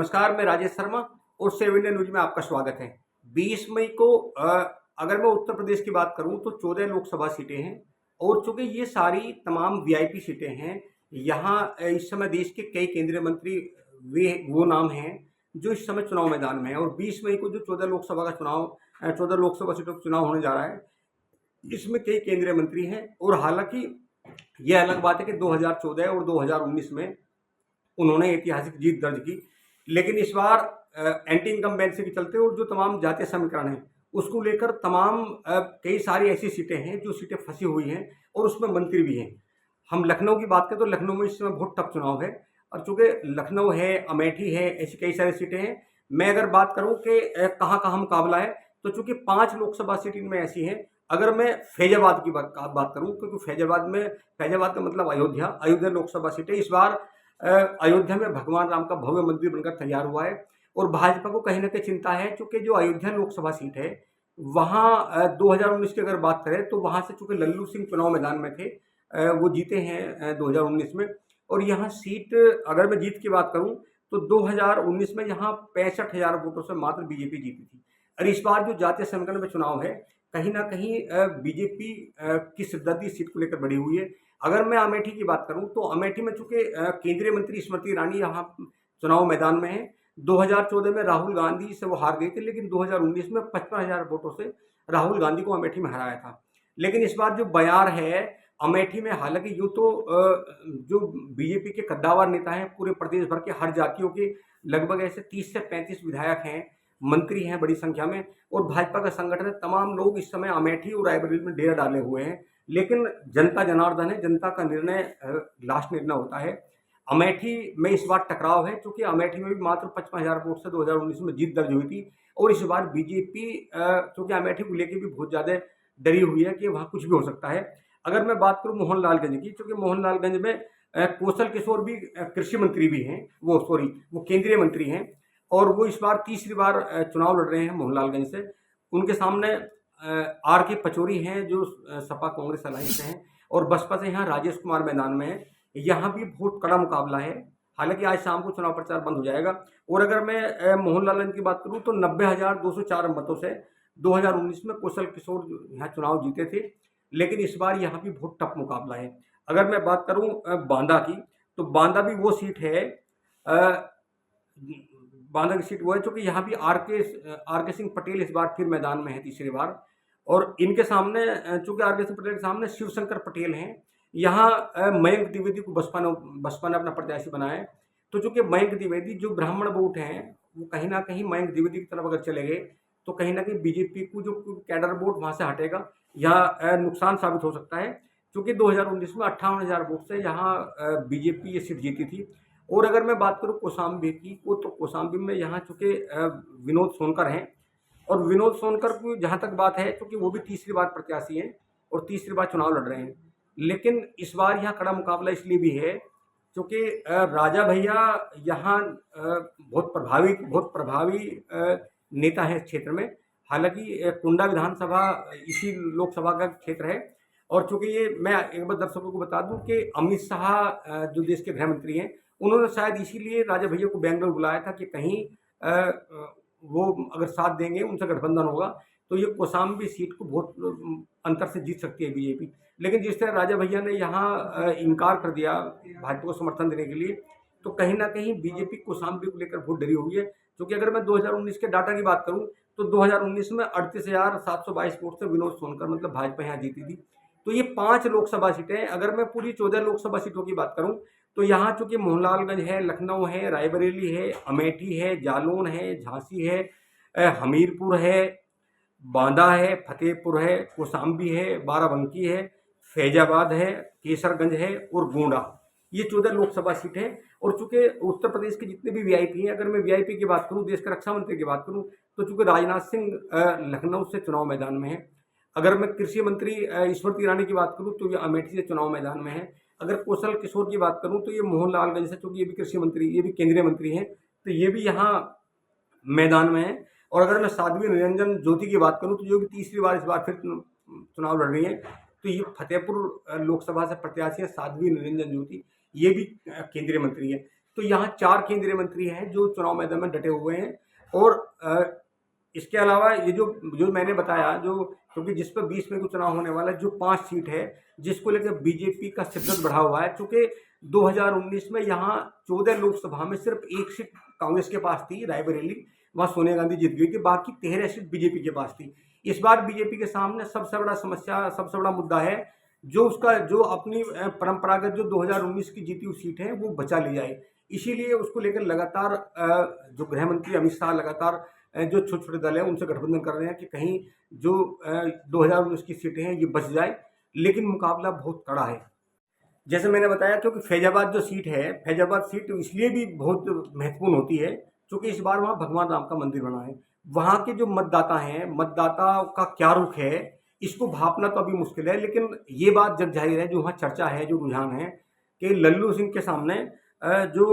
नमस्कार, मैं राजेश शर्मा और 7 इंडिया न्यूज में आपका स्वागत है। 20 मई को अगर मैं उत्तर प्रदेश की बात करूं तो 14 लोकसभा सीटें हैं और चूंकि ये सारी तमाम वीआईपी सीटें हैं, यहाँ इस समय देश के कई केंद्रीय मंत्री वो नाम हैं जो इस समय चुनाव मैदान में हैं और 20 मई को जो 14 लोकसभा का चुनाव 14 लोकसभा सीटों का चुनाव होने जा रहा है, इसमें कई केंद्रीय मंत्री हैं। और हालांकि यह अलग बात है कि 2014 और 2019 में उन्होंने ऐतिहासिक जीत दर्ज की, लेकिन इस बार एंटी इनकम्बेंसी के चलते और जो तमाम जातीय समीकरण है उसको लेकर तमाम कई सारी ऐसी सीटें हैं जो सीटें फंसी हुई हैं और उसमें मंत्री भी हैं। हम लखनऊ की बात करें तो लखनऊ में इस समय बहुत टफ चुनाव है और चूंकि लखनऊ है, अमेठी है, ऐसी कई सारी सीटें हैं। मैं अगर बात करूं कि कहाँ कहाँ मुकाबला है तो चूंकि 5 लोकसभा सीट इनमें ऐसी हैं। अगर मैं फैजाबाद की बात करूं, क्योंकि फैजाबाद का मतलब अयोध्या लोकसभा सीट है। इस बार अयोध्या में भगवान राम का भव्य मंदिर बनकर तैयार हुआ है और भाजपा को कहीं ना कहीं चिंता है, क्योंकि जो अयोध्या लोकसभा सीट है वहाँ 2019 की अगर बात करें तो वहाँ से चूंकि लल्लू सिंह चुनाव मैदान में थे, वो जीते हैं 2019 में। और यहाँ सीट अगर मैं जीत की बात करूँ तो 2019 में यहाँ 65,000 वोटों से मात्र बीजेपी जीती थी। और इस बार जो जातीय समीकरण में चुनाव है, कहीं ना कहीं बीजेपी की सिद्धि सीट को लेकर बढ़ी हुई है। अगर मैं अमेठी की बात करूं तो अमेठी में चूंकि केंद्रीय मंत्री स्मृति ईरानी यहाँ चुनाव मैदान में है। 2014 में राहुल गांधी से वो हार गई थी, लेकिन 2019 में 55,000 वोटों से राहुल गांधी को अमेठी में हराया था। लेकिन इस बार जो बयार है अमेठी में, हालांकि यूँ तो जो बीजेपी के कद्दावर नेता हैं, पूरे प्रदेश भर के हर जातियों के लगभग ऐसे 30 से 35 विधायक हैं, मंत्री हैं बड़ी संख्या में, और भाजपा का संगठन है, तमाम लोग इस समय अमेठी और रायबरेली में डेरा डाले हुए हैं। लेकिन जनता जनार्दन है, जनता का निर्णय लास्ट निर्णय होता है। अमेठी में इस बार टकराव है, क्योंकि अमेठी में भी मात्र 55,000 वोट से 2019 में जीत दर्ज हुई थी और इस बार बीजेपी क्योंकि अमेठी को लेकर भी बहुत ज़्यादा डरी हुई है कि वहाँ कुछ भी हो सकता है। अगर मैं बात करूँ मोहनलालगंज की, क्योंकि मोहनलालगंज में कौशल किशोर भी कृषि मंत्री भी हैं, वो केंद्रीय मंत्री हैं और वो इस बार तीसरी बार चुनाव लड़ रहे हैं मोहनलालगंज से। उनके सामने आर के पचौरी हैं जो सपा कांग्रेस अलायंस से हैं, और बसपा से यहाँ राजेश कुमार मैदान में है। यहाँ भी बहुत कड़ा मुकाबला है। हालांकि आज शाम को चुनाव प्रचार बंद हो जाएगा। और अगर मैं मोहनलालगंज की बात करूँ तो 90,204 मतों से 2019 में कौशल किशोर यहाँ चुनाव जीते थे, लेकिन इस बार यहाँ भी बहुत टफ मुकाबला है। अगर मैं बात करूँ बांदा की, तो बांदा भी वो सीट है, बांदा की सीट वो है क्योंकि यहाँ भी आर के सिंह पटेल इस बार फिर मैदान में है तीसरी बार, और इनके सामने चूंकि आर के सिंह पटेल के सामने शिवशंकर पटेल हैं। यहाँ मयंक द्विवेदी को बसपा ने अपना प्रत्याशी बनाया है। तो चूंकि मयंक द्विवेदी जो ब्राह्मण वोट हैं, वो कहीं ना कहीं मयंक द्विवेदी की तरफ अगर चले गए तो कहीं ना कहीं बीजेपी को जो कैडर वोट वहाँ से हटेगा या नुकसान साबित हो सकता है, क्योंकि 2019 में 58,000 वोट से यहाँ बीजेपी ये सीट जीती थी। और अगर मैं बात करूँ कौशाम्बी की, तो कौशाम्बी में यहाँ चूँकि विनोद सोनकर हैं, और विनोद सोनकर की जहाँ तक बात है, क्योंकि वो भी तीसरी बार प्रत्याशी हैं और तीसरी बार चुनाव लड़ रहे हैं। लेकिन इस बार यहाँ कड़ा मुकाबला इसलिए भी है क्योंकि राजा भैया यहाँ बहुत प्रभावी नेता हैं इस क्षेत्र में। हालांकि कुंडा विधानसभा इसी लोकसभा का क्षेत्र है, और चूँकि ये मैं एक बार दर्शकों को बता दूं कि अमित शाह जो देश के गृह मंत्री हैं, उन्होंने शायद इसीलिए राजा भैया को बेंगलोर बुलाया था कि कहीं वो अगर साथ देंगे, उनसे गठबंधन होगा तो ये कौशाम्बी सीट को बहुत अंतर से जीत सकती है बीजेपी। लेकिन जिस तरह राजा भैया ने यहाँ इनकार कर दिया भाजपा को समर्थन देने के लिए, तो कहीं ना कहीं बीजेपी कौशाम्बी को लेकर बहुत डरी हुई है। क्योंकि अगर मैं 2019 के डाटा की बात करूँ तो 2019 में 38,722 वोट से विनोद सोनकर मतलब भाजपा यहाँ जीती थी। तो ये 5 लोकसभा सीटें। अगर मैं पूरी 14 लोकसभा सीटों की बात करूं तो यहाँ चूंकि मोहनलालगंज है, लखनऊ है, रायबरेली है, अमेठी है, जालौन है, झांसी है, हमीरपुर है, बांदा है, फतेहपुर है, कौशाम्बी है, बाराबंकी है, फैजाबाद है, केसरगंज है और गोंडा। ये 14 लोकसभा सीट है। और चूंकि उत्तर प्रदेश के जितने भी वीआईपी हैं, अगर मैं वीआईपी की बात करूं, देश के रक्षा मंत्री की बात करूं, तो चूंकि राजनाथ सिंह लखनऊ से चुनाव मैदान में है। अगर मैं कृषि मंत्री स्मृति ईरानी की बात करूं तो ये अमेठी से चुनाव मैदान में है। अगर कौशल किशोर की बात करूं तो ये मोहनलालगंज से, चूंकि ये भी कृषि मंत्री, ये भी केंद्रीय मंत्री हैं, तो ये भी यहाँ मैदान में है। और अगर मैं साध्वी निरंजन ज्योति की बात करूं तो जो भी तीसरी बार इस बार फिर चुनाव लड़ रही है, तो ये फतेहपुर लोकसभा से प्रत्याशी है साध्वी निरंजन ज्योति, ये भी केंद्रीय मंत्री है। तो यहाँ 4 केंद्रीय मंत्री हैं जो चुनाव मैदान में डटे हुए हैं। और इसके अलावा ये जो जो मैंने बताया, जो क्योंकि जिस पर 20 मई को चुनाव होने वाला है, जो 5 सीट है जिसको लेकर बीजेपी का शिद्दत बढ़ा हुआ है। चूंकि 2019 में यहाँ 14 लोकसभा में सिर्फ 1 सीट कांग्रेस के पास थी, रायबरेली, वहाँ सोनिया गांधी जीत गई थी, बाकी 13 सीट बीजेपी के पास थी। इस बार बीजेपी के सामने सबसे बड़ा समस्या, सबसे बड़ा मुद्दा है जो अपनी परंपरागत जो 2019 की जीती हुई सीट है वो बचा ली जाए। इसीलिए उसको लेकर लगातार जो गृह मंत्री अमित शाह लगातार जो छोटे छोटे दल हैं उनसे गठबंधन कर रहे हैं कि कहीं जो 2019 की सीटें हैं ये बच जाए, लेकिन मुकाबला बहुत कड़ा है। जैसे मैंने बताया, क्योंकि फैजाबाद जो सीट है, फैजाबाद सीट इसलिए भी बहुत महत्वपूर्ण होती है क्योंकि इस बार वहाँ भगवान राम का मंदिर बना है। वहाँ के जो मतदाता हैं, मतदाता का क्या रुख है इसको भापना तो अभी मुश्किल है, लेकिन ये बात जग जाहिर है, जो वहाँ चर्चा है, जो रुझान है कि लल्लू सिंह के सामने जो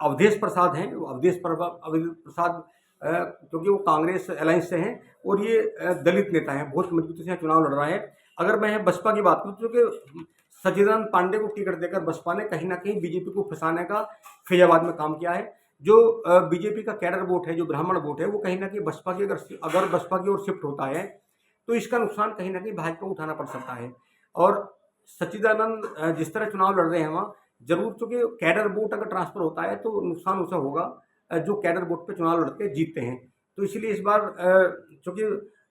अवधेश प्रसाद हैं, अवधेश प्रसाद क्योंकि वो कांग्रेस अलायंस से हैं और ये दलित नेता हैं, बहुत मजबूती से चुनाव लड़ रहा है। अगर मैं बसपा की बात करूँ तो सच्चिदानंद पांडे को टिकट देकर बसपा ने कहीं ना कहीं बीजेपी को फंसाने का फैजाबाद में काम किया है। जो बीजेपी का कैडर वोट है, जो ब्राह्मण वोट है, वो कहीं ना कहीं बसपा की अगर बसपा की ओर शिफ्ट होता है तो इसका नुकसान कहीं ना कहीं भाजपा को उठाना पड़ सकता है। और सच्चिदानंद जिस तरह चुनाव लड़ रहे हैं वहाँ जरूर, चूंकि कैडर वोट अगर ट्रांसफर होता है तो नुकसान उसे होगा जो कैडर वोट पे चुनाव लड़ते जीतते हैं। तो इसलिए इस बार चूंकि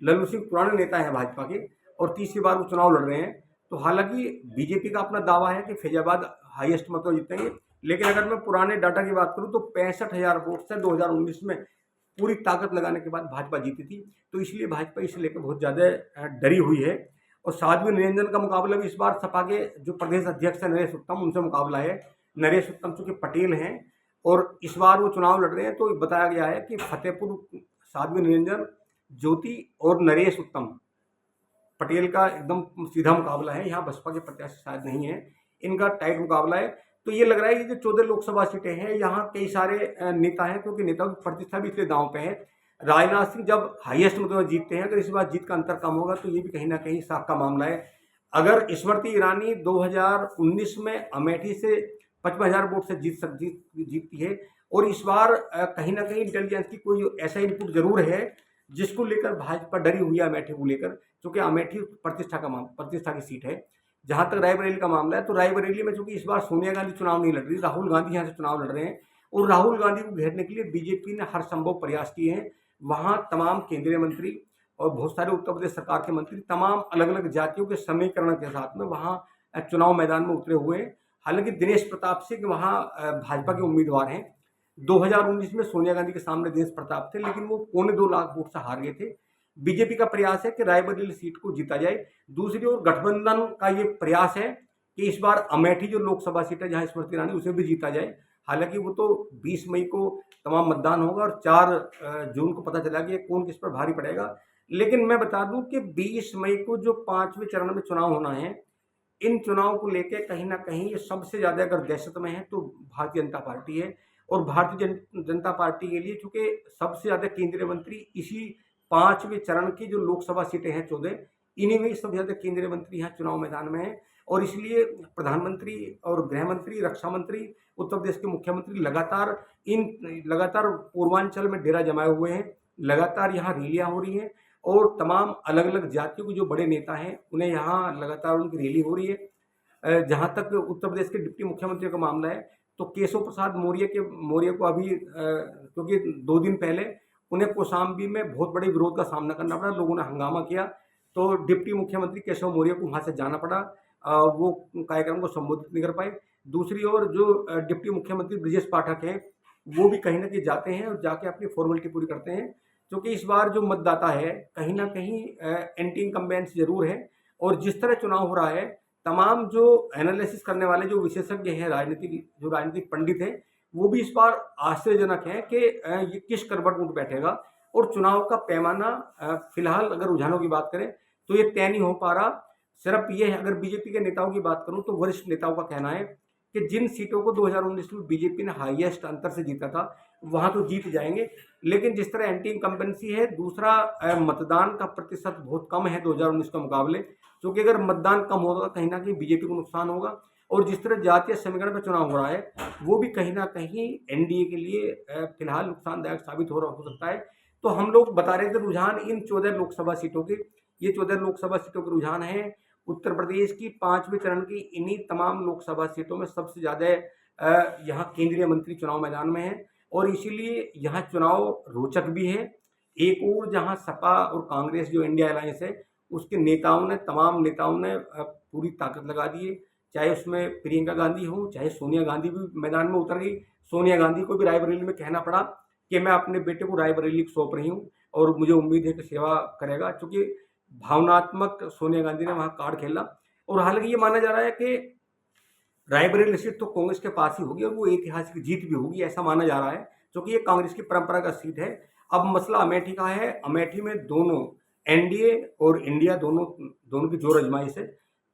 लल्लू सिंह पुराने नेता हैं भाजपा के और तीसरी बार वो चुनाव लड़ रहे हैं, तो हालांकि बीजेपी का अपना दावा है कि फैजाबाद हाईएस्ट मतों जीतेंगे, लेकिन अगर मैं पुराने डाटा की बात करूं तो 65,000 वोट से 2019 में पूरी ताकत लगाने के बाद भाजपा जीती थी। तो इसलिए भाजपा इसे लेकर बहुत ज़्यादा डरी हुई है। और साध्वी निरंजन का मुकाबला भी इस बार सपा के जो प्रदेश अध्यक्ष है नरेश उत्तम, उनसे मुकाबला है। नरेश उत्तम चूँकि पटेल हैं और इस बार वो चुनाव लड़ रहे हैं, तो बताया गया है कि फतेहपुर साध्वी निरंजन, ज्योति और नरेश उत्तम पटेल का एकदम सीधा मुकाबला है। यहाँ बसपा के प्रत्याशी शायद नहीं है, इनका टाइट मुकाबला है। तो ये लग रहा है कि जो 14 लोकसभा सीटें हैं यहाँ कई सारे नेता हैं, क्योंकि नेताओं की प्रतिष्ठा भी इसलिए दांव पे है। राजनाथ सिंह जब हाईएस्ट मतों में जीतते हैं, अगर इस बार जीत का अंतर कम होगा तो ये भी कहीं ना कहीं साख का मामला है। अगर स्मृति ईरानी 2019 में अमेठी से 55,000 वोट से जीतती है और इस बार कहीं ना कहीं इंटेलिजेंस की कोई ऐसा इनपुट जरूर है जिसको लेकर भाजपा डरी हुई है अमेठी को लेकर, क्योंकि अमेठी प्रतिष्ठा की सीट है। जहाँ तक रायबरेली का मामला है, तो रायबरेली में चूंकि इस बार सोनिया गांधी चुनाव नहीं लड़ रही, राहुल गांधी यहाँ से चुनाव लड़ रहे हैं और राहुल गांधी को घेरने के लिए बीजेपी ने हर संभव प्रयास किए हैं। वहाँ तमाम केंद्रीय मंत्री और बहुत सारे उत्तर प्रदेश सरकार के मंत्री तमाम अलग अलग जातियों के समीकरण के साथ में वहाँ चुनाव मैदान में उतरे हुए हैं। हालांकि दिनेश प्रताप सिंह वहाँ भाजपा के उम्मीदवार हैं। 2019 में सोनिया गांधी के सामने दिनेश प्रताप थे, लेकिन वो 2.25 लाख वोट से हार गए थे। बीजेपी का प्रयास है कि रायबरेली सीट को जीता जाए। दूसरी ओर गठबंधन का ये प्रयास है कि इस बार अमेठी जो लोकसभा सीट है जहाँ स्मृति ईरानी, उसे भी जीता जाए। हालांकि वो तो 20 मई को तमाम मतदान होगा और 4 जून को पता चला कि कौन किस पर भारी पड़ेगा। लेकिन मैं बता दूं कि 20 मई को जो 5वें चरण में चुनाव होना है, इन चुनाव को लेकर कहीं ना कहीं ये सबसे ज़्यादा अगर दहशत में है तो भारतीय जनता पार्टी है। और भारतीय जनता पार्टी के लिए चूंकि सबसे ज़्यादा केंद्रीय मंत्री इसी 5वें चरण की जो लोकसभा सीटें हैं 14, इन्हीं में सबसे ज़्यादा केंद्रीय मंत्री यहाँ चुनाव मैदान में हैं। और इसलिए प्रधानमंत्री और गृह मंत्री, रक्षा मंत्री, उत्तर प्रदेश के मुख्यमंत्री लगातार पूर्वांचल में डेरा जमाए हुए हैं। लगातार यहाँ रैलियाँ हो रही हैं और तमाम अलग अलग जातियों के जो बड़े नेता हैं उन्हें यहाँ लगातार उनकी रैली हो रही है। जहाँ तक उत्तर प्रदेश के डिप्टी मुख्यमंत्री का मामला है, तो केशव प्रसाद मौर्य को अभी क्योंकि 2 दिन पहले उन्हें कौशाम्बी में बहुत बड़े विरोध का सामना करना पड़ा, लोगों ने हंगामा किया, तो डिप्टी मुख्यमंत्री केशव मौर्य को वहाँ से जाना पड़ा, वो कार्यक्रम को संबोधित नहीं कर पाए। दूसरी ओर जो डिप्टी मुख्यमंत्री ब्रजेश पाठक हैं, वो भी कहीं ना कहीं जाते हैं और जाके अपनी फॉर्मेलिटी पूरी करते हैं, क्योंकि इस बार जो मतदाता है कहीं ना कहीं एंटी इनकम्बेंसी जरूर है। और जिस तरह चुनाव हो रहा है, तमाम जो एनालिसिस करने वाले जो विशेषज्ञ हैं, राजनीतिक पंडित हैं, वो भी इस बार आश्चर्यजनक है कि ये किस करवट उठ बैठेगा। और चुनाव का पैमाना फिलहाल अगर रुझानों की बात करें तो ये तय नहीं हो पा रहा। सिर्फ ये है, अगर बीजेपी के नेताओं की बात करूं तो वरिष्ठ नेताओं का कहना है कि जिन सीटों को 2019 में बीजेपी ने हाईएस्ट अंतर से जीता था वहां तो जीत जाएंगे, लेकिन जिस तरह एंटी इनकम्बेंसी है, दूसरा मतदान का प्रतिशत बहुत कम है 2019 के मुकाबले, क्योंकि अगर मतदान कम होगा कहीं ना कहीं बीजेपी को नुकसान होगा। और जिस तरह जातीय समीकरण पर चुनाव हो रहा है वो भी कहीं ना कहीं एनडीए के लिए फिलहाल नुकसानदायक साबित हो सकता है। तो हम लोग बता रहे थे रुझान इन 14 लोकसभा सीटों के, ये 14 लोकसभा सीटों के रुझान है। उत्तर प्रदेश की 5वें चरण की इन्हीं तमाम लोकसभा सीटों में सबसे ज़्यादा यहाँ केंद्रीय मंत्री चुनाव मैदान में है और इसीलिए यहाँ चुनाव रोचक भी है। एक और जहाँ सपा और कांग्रेस जो इंडिया अलायंस है उसके नेताओं ने, तमाम नेताओं ने पूरी ताकत लगा दी है, चाहे उसमें प्रियंका गांधी हो, चाहे सोनिया गांधी भी मैदान में उतर गई। सोनिया गांधी को भी रायबरेली में कहना पड़ा कि मैं अपने बेटे को रायबरेली सौंप रही हूँ और मुझे उम्मीद है कि सेवा करेगा, क्योंकि भावनात्मक सोनिया गांधी ने वहाँ कार्ड खेला। और हालांकि ये माना जा रहा है कि रायबरेली सीट तो कांग्रेस के पास ही होगी और वो ऐतिहासिक जीत भी होगी, ऐसा माना जा रहा है, क्योंकि ये कांग्रेस की परंपरागत सीट है। अब मसला अमेठी का है। अमेठी में दोनों एनडीए और इंडिया दोनों की जोर आजमाइश है।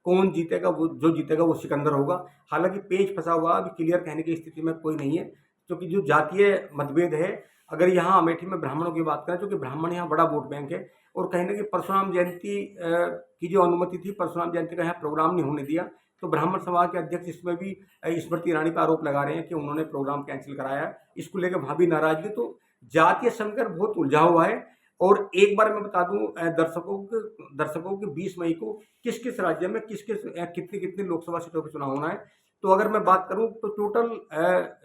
कौन जीतेगा, वो जो जीतेगा वो सिकंदर होगा। हालांकि पेच फंसा हुआ, अभी क्लियर कहने की स्थिति में कोई नहीं है, क्योंकि जो जातीय मतभेद है, अगर यहाँ अमेठी में ब्राह्मणों की बात करें, क्योंकि ब्राह्मण यहाँ बड़ा वोट बैंक है और कहीं ना कहीं परशुराम जयंती की जो अनुमति थी, परशुराम जयंती का यहाँ प्रोग्राम नहीं होने दिया, तो ब्राह्मण समाज के अध्यक्ष इसमें भी स्मृति ईरानी पर आरोप लगा रहे हैं कि उन्होंने प्रोग्राम कैंसिल कराया, इसको लेकर भाभी नाराजगी। तो जातीय समीकरण बहुत उलझा हुआ है। और एक बार मैं बता दूं दर्शकों के 20 मई को किस किस राज्य में कितनी कितनी लोकसभा सीटों पर चुनाव होना है। तो अगर मैं बात करूं तो टोटल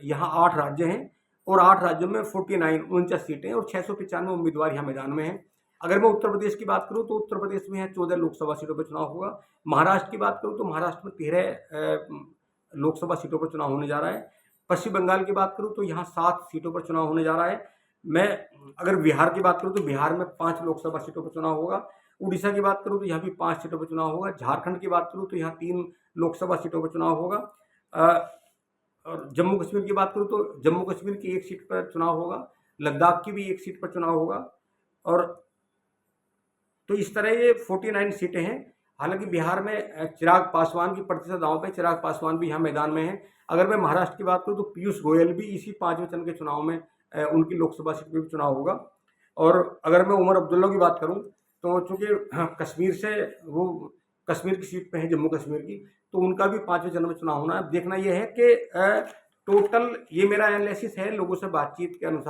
यहाँ 8 राज्य हैं और 8 राज्यों में 49 सीटें और 695 उम्मीदवार यहाँ मैदान में हैं। अगर मैं उत्तर प्रदेश की बात करूं तो उत्तर प्रदेश में यहाँ 14 लोकसभा सीटों पर चुनाव होगा। महाराष्ट्र की बात करूं तो महाराष्ट्र में 13 लोकसभा सीटों पर चुनाव होने जा रहा है। पश्चिम बंगाल की बात करूं तो यहाँ 7 सीटों पर चुनाव होने जा रहा है। मैं अगर बिहार की बात करूं तो बिहार में 5 लोकसभा सीटों पर चुनाव होगा। उड़ीसा की बात करूं तो यहाँ भी 5 सीटों पर चुनाव होगा। झारखंड की बात करूं तो यहाँ 3 लोकसभा सीटों पर चुनाव होगा। और जम्मू कश्मीर की बात करूं तो जम्मू कश्मीर की 1 सीट पर चुनाव होगा। लद्दाख की भी 1 सीट पर चुनाव होगा। और तो इस तरह ये 49 सीटें हैं। हालांकि बिहार में चिराग पासवान की प्रतिशत दांव पे, चिराग पासवान भी यहाँ मैदान में है। अगर मैं महाराष्ट्र की बात करूँ तो पीयूष गोयल भी इसी 5वें चरण के चुनाव में उनकी लोकसभा सीट पर भी चुनाव होगा। और अगर मैं उमर अब्दुल्ला की बात करूँ तो चूँकि कश्मीर से वो कश्मीर की सीट पे है, जम्मू कश्मीर की, तो उनका भी 5वें चरण में चुनाव होना है। देखना यह है कि टोटल ये मेरा एनालिसिस है लोगों से बातचीत के अनुसार।